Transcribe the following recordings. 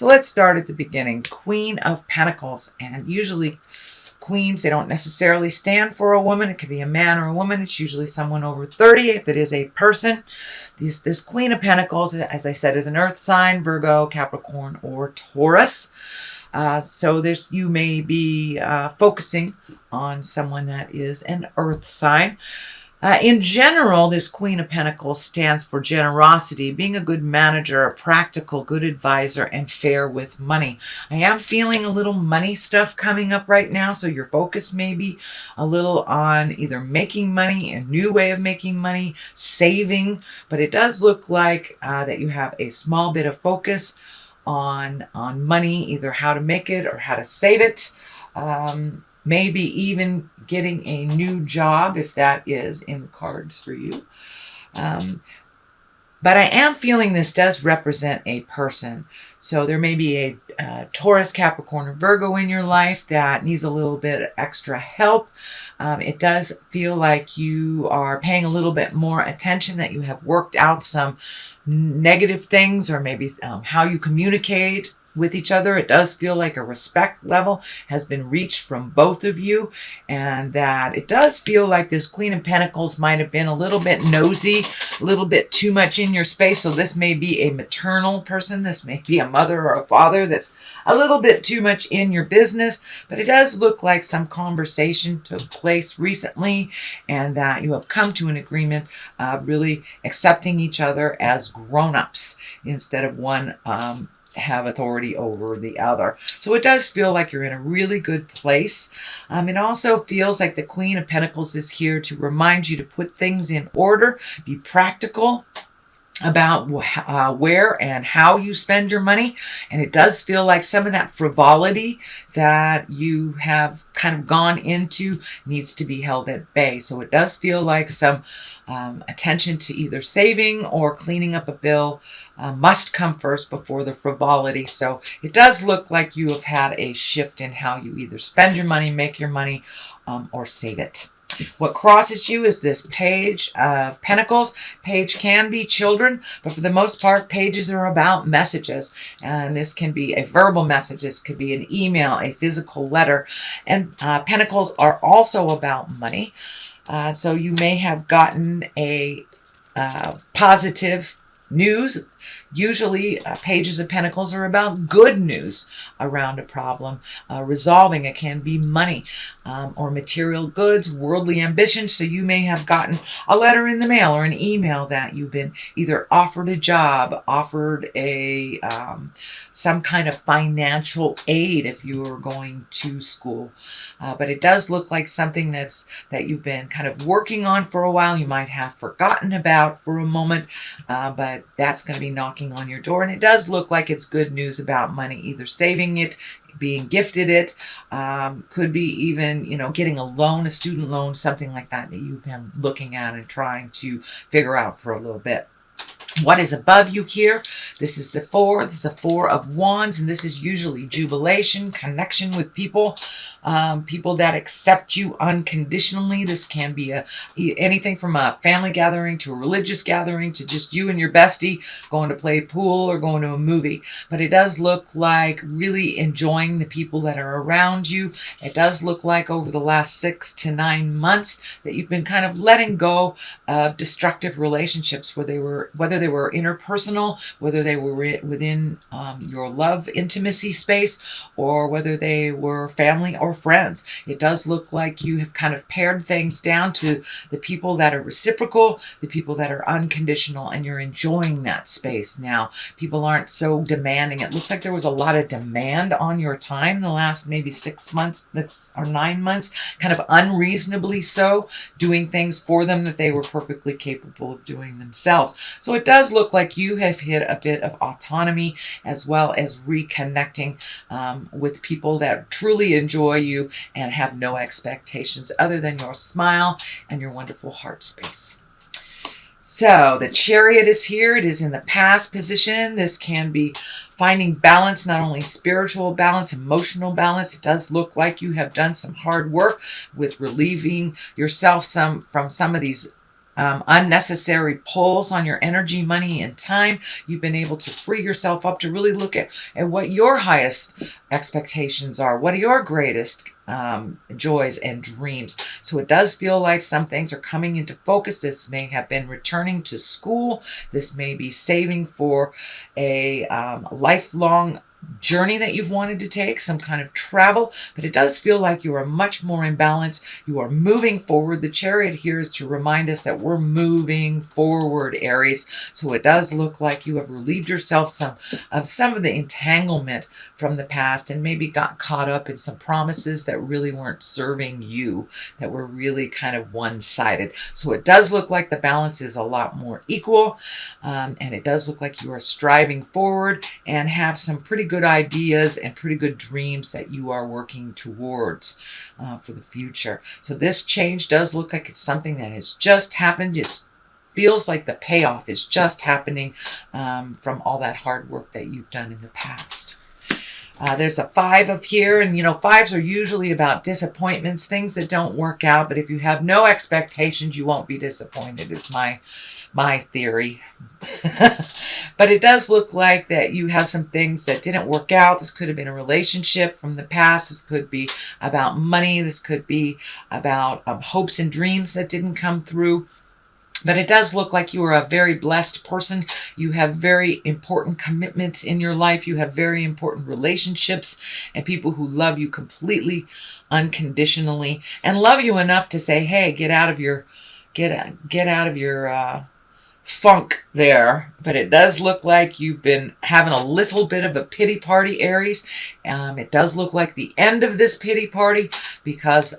So let's start at the beginning. Queen of Pentacles. And usually queens, they don't necessarily stand for a woman. It could be a man or a woman. It's usually someone over 30 if it is a person. This Queen of Pentacles, as I said, is an earth sign, Virgo, Capricorn, or Taurus. So you may be focusing on someone that is an earth sign. In general, this Queen of Pentacles stands for generosity, being a good manager, a practical, good advisor, and fair with money. I am feeling a little money stuff coming up right now, so your focus may be a little on either making money, a new way of making money, saving, but it does look like that you have a small bit of focus on money, either how to make it or how to save it. Maybe even getting a new job if that is in the cards for you. But I am feeling this does represent a person. So there may be a Taurus, Capricorn, or Virgo in your life that needs a little bit of extra help. It does feel like you are paying a little bit more attention, that you have worked out some negative things, or maybe how you communicate with each other. It does feel like a respect level has been reached from both of you, and that it does feel like this Queen of Pentacles might have been a little bit nosy, a little bit too much in your space. So this may be a maternal person. This may be a mother or a father that's a little bit too much in your business, but it does look like some conversation took place recently, and that you have come to an agreement of really accepting each other as grown-ups instead of one have authority over the other. So it does feel like you're in a really good place. It also feels like the Queen of Pentacles is here to remind you to put things in order, be practical about where and how you spend your money. And it does feel like some of that frivolity that you have kind of gone into needs to be held at bay. So it does feel like some attention to either saving or cleaning up a bill must come first before the frivolity. So it does look like you have had a shift in how you either spend your money, make your money, or save it. What crosses you is this Page of Pentacles. Page can be children, but for the most part, pages are about messages. And this can be a verbal message. This could be an email, a physical letter. And Pentacles are also about money. So you may have gotten a positive news. Usually pages of Pentacles are about good news around a problem, resolving. It can be money or material goods, worldly ambition. So you may have gotten a letter in the mail or an email that you've been either offered a job, offered a some kind of financial aid if you are going to school. But it does look like something that you've been kind of working on for a while. You might have forgotten about for a moment, but that's going to be knocking on your door. And it does look like it's good news about money, either saving it, being gifted it, could be even, getting a loan, a student loan, something like that you've been looking at and trying to figure out for a little bit. What is above you here? This is the 4. This is a 4 of Wands, and this is usually jubilation, connection with people, people that accept you unconditionally. This can be anything from a family gathering to a religious gathering to just you and your bestie going to play pool or going to a movie. But it does look like really enjoying the people that are around you. It does look like over the last 6 to 9 months that you've been kind of letting go of destructive relationships, whether they were interpersonal, whether they were within your love intimacy space, or whether they were family or friends. It does look like you have kind of pared things down to the people that are reciprocal, the people that are unconditional, and you're enjoying that space now. People aren't so demanding. It looks like there was a lot of demand on your time the last maybe 6 months or 9 months, kind of unreasonably so, doing things for them that they were perfectly capable of doing themselves. So it does look like you have hit a bit of autonomy, as well as reconnecting with people that truly enjoy you and have no expectations other than your smile and your wonderful heart space. So the Chariot is here. It is in the past position. This can be finding balance, not only spiritual balance, emotional balance. It does look like you have done some hard work with relieving yourself from some of these unnecessary pulls on your energy, money, and time. You've been able to free yourself up to really look at what your highest expectations are. What are your greatest joys and dreams? So it does feel like some things are coming into focus. This may have been returning to school. This may be saving for a lifelong journey that you've wanted to take, some kind of travel, but it does feel like you are much more in balance. You are moving forward. The Chariot here is to remind us that we're moving forward, Aries. So it does look like you have relieved yourself of some of the entanglement from the past and maybe got caught up in some promises that really weren't serving you, that were really kind of one-sided. So it does look like the balance is a lot more equal, and it does look like you are striving forward and have some pretty good ideas and pretty good dreams that you are working towards for the future. So this change does look like it's something that has just happened. It feels like the payoff is just happening from all that hard work that you've done in the past. There's a 5 up here, and 5s are usually about disappointments, things that don't work out, but if you have no expectations, you won't be disappointed, is my theory. But it does look like that you have some things that didn't work out. This could have been a relationship from the past. This could be about money. This could be about hopes and dreams that didn't come through. But it does look like you are a very blessed person. You have very important commitments in your life. You have very important relationships and people who love you completely, unconditionally, and love you enough to say, hey, get out of your funk there. But it does look like you've been having a little bit of a pity party, Aries. It does look like the end of this pity party, because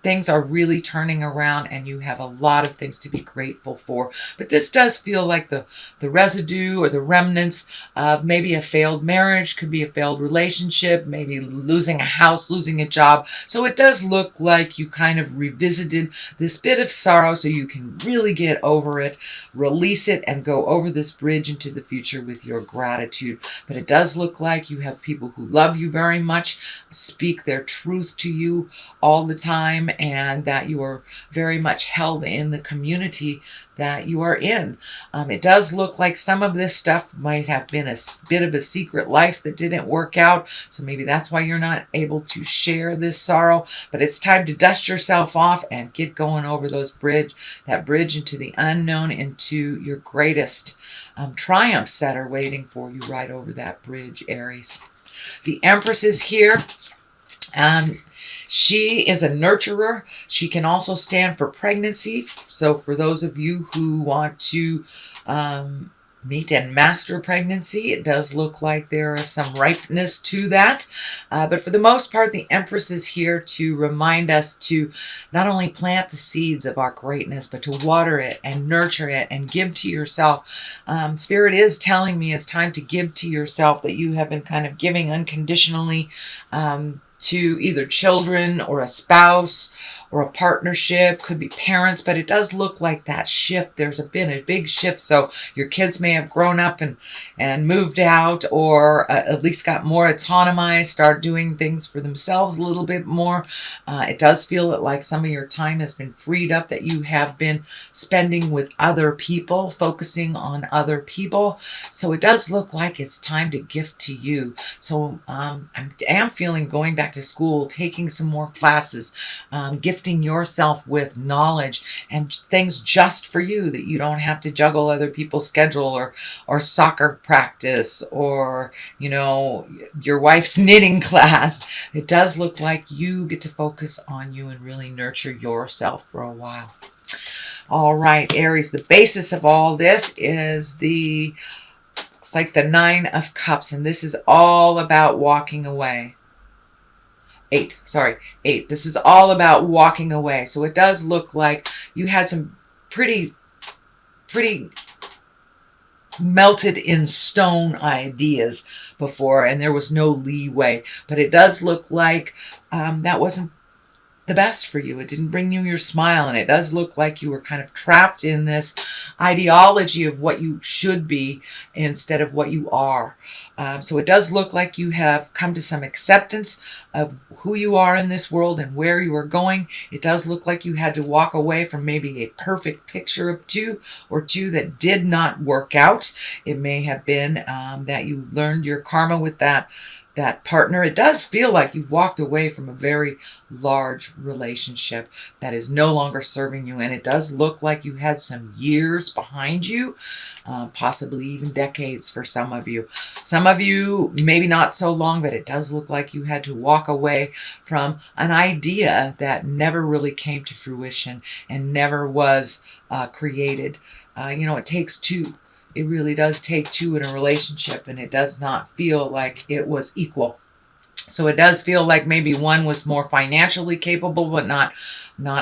things are really turning around and you have a lot of things to be grateful for. But this does feel like the residue or the remnants of maybe a failed marriage, could be a failed relationship, maybe losing a house, losing a job. So it does look like you kind of revisited this bit of sorrow so you can really get over it, release it, and go over this bridge into the future with your gratitude. But it does look like you have people who love you very much, speak their truth to you all the time, and that you are very much held in the community that you are in. It does look like some of this stuff might have been a bit of a secret life that didn't work out. So maybe that's why you're not able to share this sorrow. But it's time to dust yourself off and get going over that bridge into the unknown, into your greatest triumphs that are waiting for you right over that bridge, Aries. The Empress is here. She is a nurturer. She can also stand for pregnancy. So for those of you who want to meet and master pregnancy, it does look like there is some ripeness to that. But for the most part, the Empress is here to remind us to not only plant the seeds of our greatness, but to water it and nurture it and give to yourself. Spirit is telling me it's time to give to yourself, that you have been kind of giving unconditionally to either children or a spouse or a partnership, could be parents, but it does look like that shift. There's been a big shift. So your kids may have grown up and moved out, or at least got more autonomized, start doing things for themselves a little bit more. It does feel like some of your time has been freed up, that you have been spending with other people, focusing on other people. So it does look like it's time to gift to you. So I am feeling going back to school, taking some more classes, gifting yourself with knowledge and things just for you, that you don't have to juggle other people's schedule or soccer practice or, your wife's knitting class. It does look like you get to focus on you and really nurture yourself for a while. All right, Aries, the basis of all this is it's like the 9 of Cups, and this is all about walking away. 8. This is all about walking away. So it does look like you had some pretty melted in stone ideas before, and there was no leeway. But it does look like that wasn't the best for you. It didn't bring you your smile, and it does look like you were kind of trapped in this ideology of what you should be instead of what you are. So it does look like you have come to some acceptance of who you are in this world and where you are going. It does look like you had to walk away from maybe a perfect picture of two that did not work out. It may have been that you learned your karma with that partner. It does feel like you've walked away from a very large relationship that is no longer serving you, and it does look like you had some years behind you, possibly even decades for some of you. Some of you, maybe not so long, but it does look like you had to walk away from an idea that never really came to fruition and never was created. It takes two. It really does take two in a relationship, and it does not feel like it was equal. So it does feel like maybe one was more financially capable, but not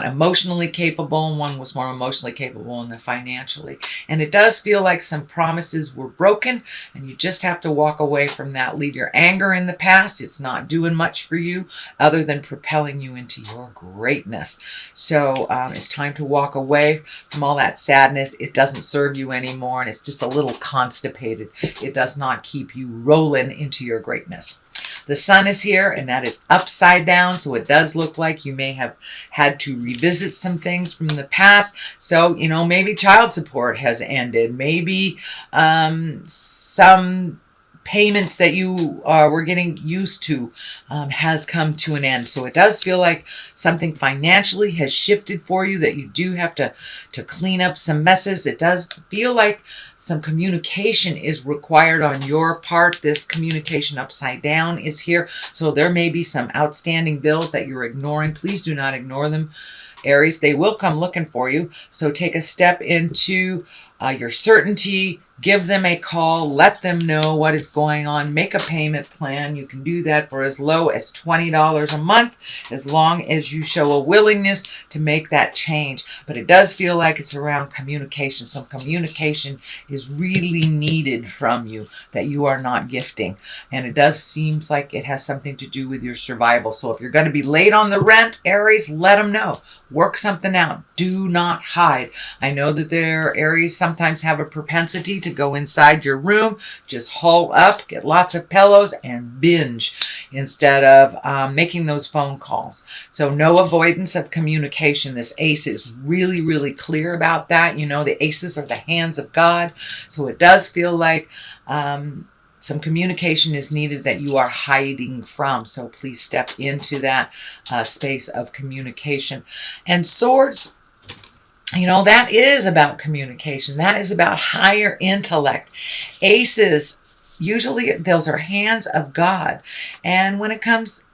emotionally capable, and one was more emotionally capable than financially. And it does feel like some promises were broken, and you just have to walk away from that. Leave your anger in the past. It's not doing much for you other than propelling you into your greatness. So it's time to walk away from all that sadness. It doesn't serve you anymore, and it's just a little constipated. It does not keep you rolling into your greatness. The sun is here, and that is upside down, so it does look like you may have had to revisit some things from the past. So, maybe child support has ended. Maybe some payments that you were getting used to has come to an end. So it does feel like something financially has shifted for you, that you do have to clean up some messes. It does feel like some communication is required on your part. This communication upside down is here. So there may be some outstanding bills that you're ignoring. Please do not ignore them, Aries. They will come looking for you. So take a step into your certainty. Give them a call. Let them know what is going on. Make a payment plan. You can do that for as low as $20 a month, as long as you show a willingness to make that change. But it does feel like it's around communication. Some communication is really needed from you that you are not gifting. And it does seems like it has something to do with your survival. So if you're going to be late on the rent, Aries, let them know. Work something out. Do not hide. I know that Aries sometimes have a propensity to go inside your room, just haul up, get lots of pillows, and binge instead of making those phone calls. So no avoidance of communication. This ace is really, really clear about that. The aces are the hands of God. So it does feel like some communication is needed that you are hiding from. So please step into that space of communication. And swords, that is about communication. That is about higher intellect. Aces, usually those are hands of God. And when it comes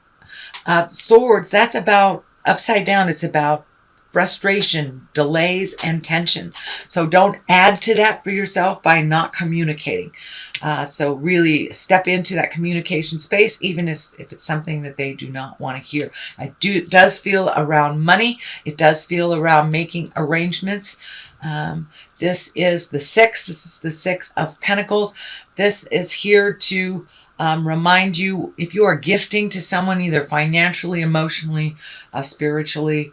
swords, that's about upside down. It's about frustration, delays, and tension. So don't add to that for yourself by not communicating. So really step into that communication space, even if it's something that they do not want to hear. It does feel around money. It does feel around making arrangements. This is the sixth. This is the Six of Pentacles. This is here to remind you, if you are gifting to someone, either financially, emotionally, spiritually,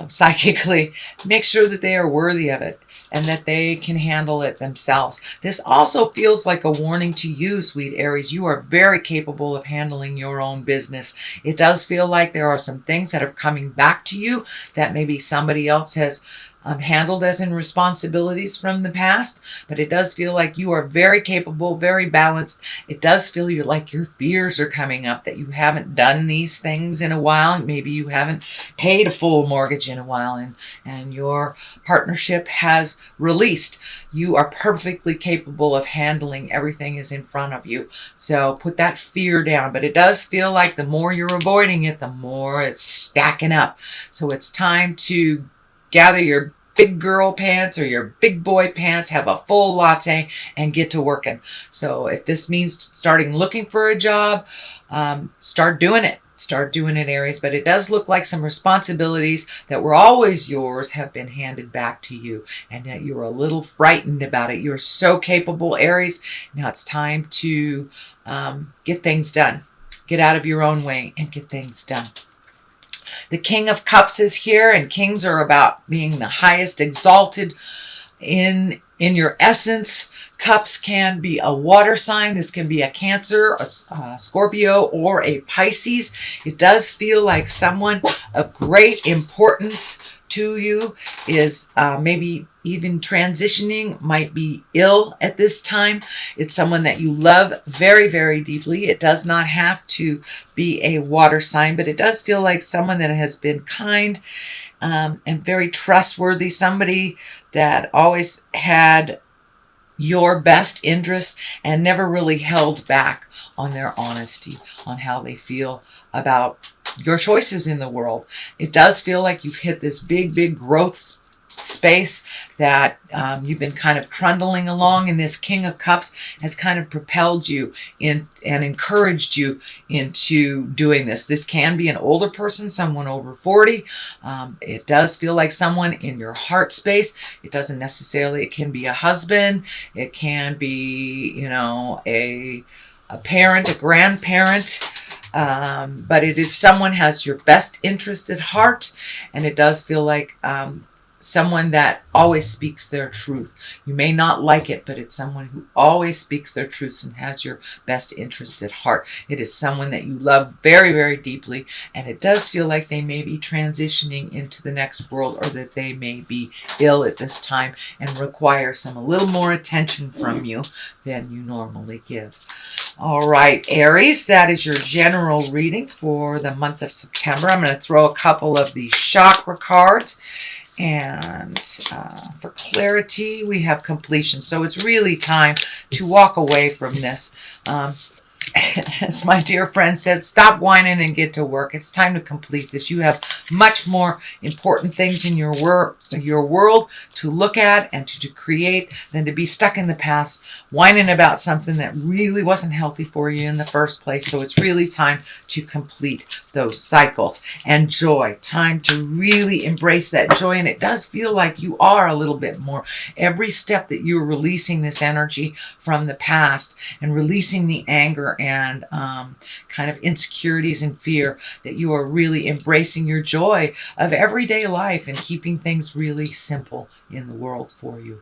psychically, make sure that they are worthy of it and that they can handle it themselves. This also feels like a warning to you, sweet Aries. You are very capable of handling your own business. It does feel like there are some things that are coming back to you that maybe somebody else has handled as in responsibilities from the past, but it does feel like you are very capable, very balanced. It does feel like your fears are coming up, that you haven't done these things in a while. Maybe you haven't paid a full mortgage in a while, and your partnership has released. You are perfectly capable of handling everything is in front of you. So put that fear down. But it does feel like the more you're avoiding it, the more it's stacking up. So it's time to gather your big girl pants or your big boy pants, have a full latte, and get to working. So if this means starting looking for a job, start doing it. Start doing it, Aries. But it does look like some responsibilities that were always yours have been handed back to you, and that you're a little frightened about it. You're so capable, Aries. Now it's time to get things done. Get out of your own way and get things done. The King of Cups is here, and kings are about being the highest exalted in your essence. Cups can be a water sign. This can be a Cancer, a Scorpio, or a Pisces. It does feel like someone of great importance to you is maybe even transitioning, might be ill at this time. It's someone that you love very, very deeply. It does not have to be a water sign, but it does feel like someone that has been kind and very trustworthy, somebody that always had your best interest and never really held back on their honesty, on how they feel about your choices in the world. It does feel like you've hit this big, big growth space that you've been kind of trundling along, and this King of Cups has kind of propelled you in and encouraged you into doing this. This can be an older person, someone over 40. It does feel like someone in your heart space. It doesn't necessarily, it can be a husband, it can be, you know, a parent, a grandparent. But it is someone has your best interest at heart, and it does feel like someone that always speaks their truth. You may not like it, but it's someone who always speaks their truths and has your best interest at heart. It is someone that you love very, very deeply, and it does feel like they may be transitioning into the next world, or that they may be ill at this time and require a little more attention from you than you normally give. All right, Aries, that is your general reading for the month of September. I'm going to throw a couple of the chakra cards. And for clarity, we have completion. So it's really time to walk away from this. As my dear friend said, stop whining and get to work. It's time to complete this. You have much more important things in your world to look at and to create than to be stuck in the past, whining about something that really wasn't healthy for you in the first place. So it's really time to complete those cycles. And joy, time to really embrace that joy. And it does feel like you are a little bit more. Every step that you're releasing this energy from the past and releasing the anger and kind of insecurities and fear, that you are really embracing your joy of everyday life and keeping things really simple in the world for you.